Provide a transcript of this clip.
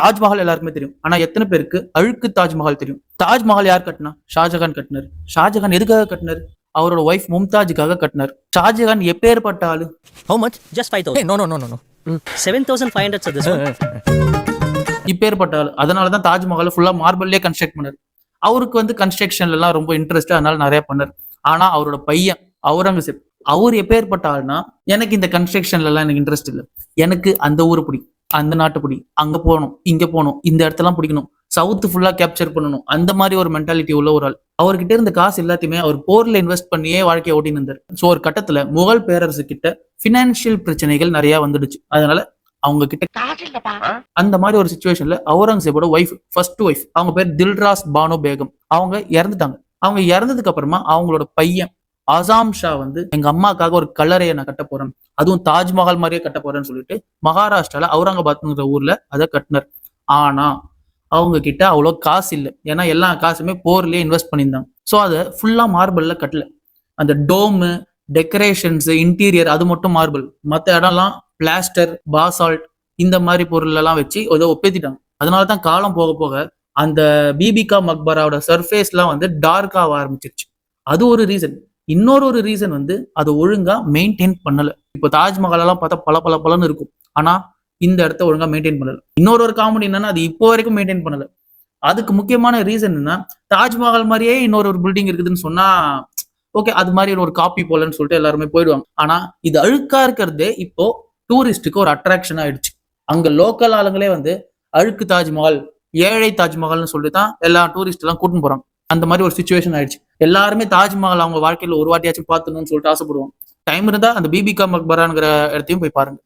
தாஜ்மஹால் எல்லாருக்குமே தெரியும். ஆனா எத்தனை பேருக்கு அழுக்கு தாஜ்மஹால் தெரியும்? தாஜ்மஹால் யார் கட்டினா? ஷாஜகான் கட்டினார். ஷாஜகான் எதுக்காக கட்டினார்? அவரோட ஒய்ஃப் மும்தாஜுக்காக கட்டினார். ஷாஜகான் எப்பேற்பட்ட ஆளு? How much? Just 5,000. Hey, no. 7,500 sir, this one. இப்பேற்பட்ட ஆளு. அதனாலதான் தாஜ்மஹால் ஃபுல்லா மார்பிள்லயே கன்ஸ்ட்ரக்ட் பண்ணாரு. அவருக்கு வந்து கன்ஸ்ட்ரக்ஷன்ல எல்லாம் ரொம்ப இன்ட்ரெஸ்ட், அதனால நிறைய பண்ணாரு. ஆனா அவரோட பையன் அவுரங்கசீப், அவர் எப்பேற்பட்ட ஆள்னா, எனக்கு இந்த கன்ஸ்ட்ரக்ஷன்ல எல்லாம் எனக்கு இன்ட்ரெஸ்ட் இல்லை, எனக்கு அந்த ஊரு பிடிக்கும், அந்த நாட்டு பிடிக்கும், அங்க போகணும், இங்க போகணும், இந்த இடத்தெல்லாம் பிடிக்கணும், சவுத் ஃபுல்லா கேப்சர் பண்ணணும், அந்த மாதிரி ஒரு மென்டாலிட்டி உள்ள ஒரு ஆள். அவர்கிட்ட இருந்த காசு எல்லாத்தையுமே அவர் போர்ல இன்வெஸ்ட் பண்ணியே வாழ்க்கையை ஓட்டின்னு இருந்தார். ஸோ ஒரு கட்டத்துல முகல் பேரரசு கிட்ட பினான்சியல் பிரச்சனைகள் நிறைய வந்துடுச்சு. அதனால அவங்க கிட்ட அந்த மாதிரி ஒரு சிச்சுவேஷன்ல அவுரங்கசீபோட ஒய்ஃப், ஃபர்ஸ்ட் ஒய்ஃப், அவங்க பேர் தில்ராஸ் பானோ பேகம், அவங்க இறந்துட்டாங்க. அவங்க இறந்ததுக்கு அப்புறமா அவங்களோட பையன் ஆசாம் ஷா வந்து எங்க அம்மாக்காக ஒரு கல்லறையை நான் கட்ட போறேன், அதுவும் தாஜ்மஹால் மாதிரியே கட்ட போறேன்னு சொல்லிட்டு மகாராஷ்டிரால அவுரங்காபாத்ங்கிற ஊர்ல அதை கட்டினார். ஆனா அவங்க கிட்ட அவ்வளோ காசு இல்லை. ஏன்னா எல்லா காசுமே போர்லயே இன்வெஸ்ட் பண்ணியிருந்தாங்க. ஸோ அதை ஃபுல்லா மார்பிள்ல கட்டல. அந்த டோமு, டெக்கரேஷன்ஸ், இன்டீரியர் அது மட்டும் மார்பிள், மற்ற இடம்லாம் பிளாஸ்டர், பாசால்ட் இந்த மாதிரி பொருள் எல்லாம் வச்சு ஏதோ ஒப்பேத்திட்டாங்க. அதனாலதான் காலம் போக போக அந்த பிபிகா மக்பராவோட சர்ஃபேஸ்லாம் வந்து டார்க் ஆக ஆரம்பிச்சிருச்சு. அது ஒரு ரீசன். இன்னொரு ரீசன் வந்து அது ஒழுங்கா மெயின்டைன் பண்ணல. இப்போ தாஜ்மஹால் எல்லாம் பார்த்தா பலன்னு இருக்கும், ஆனா இந்த இடத்த ஒழுங்கா மெயின்டைன் பண்ணல. இன்னொரு காமெடி என்னன்னா, அது இப்போ வரைக்கும் மெயின்டைன் பண்ணல. அதுக்கு முக்கியமான ரீசன் என்ன, தாஜ்மஹால் மாதிரியே இன்னொரு பில்டிங் இருக்குதுன்னு சொன்னா ஓகே, அது மாதிரி ஒரு காப்பி போலன்னு சொல்லிட்டு எல்லாருமே போயிடுவாங்க. ஆனா இது அழுக்கா இருக்கிறதே இப்போ டூரிஸ்டுக்கு ஒரு அட்ராக்ஷன் ஆயிடுச்சு. அங்க லோக்கல் ஆளுங்களே வந்து அழுக்கு தாஜ்மஹால், ஏழை தாஜ்மஹால்னு சொல்லிட்டு தான் எல்லா டூரிஸ்ட் எல்லாம் கூட்டின்னு போறாங்க. அந்த மாதிரி ஒரு சிச்சுவேஷன் ஆயிடுச்சு. எல்லாருமே தாஜ்மஹால் அவங்க வாழ்க்கையில ஒரு வாட்டியாச்சும் பார்க்கணும்னு சொல்லிட்டு ஆசைப்படுவாங்க. டைம் இருந்தா அந்த பிபிகா மக்பராங்கிற இடத்தையும் போய் பாருங்க.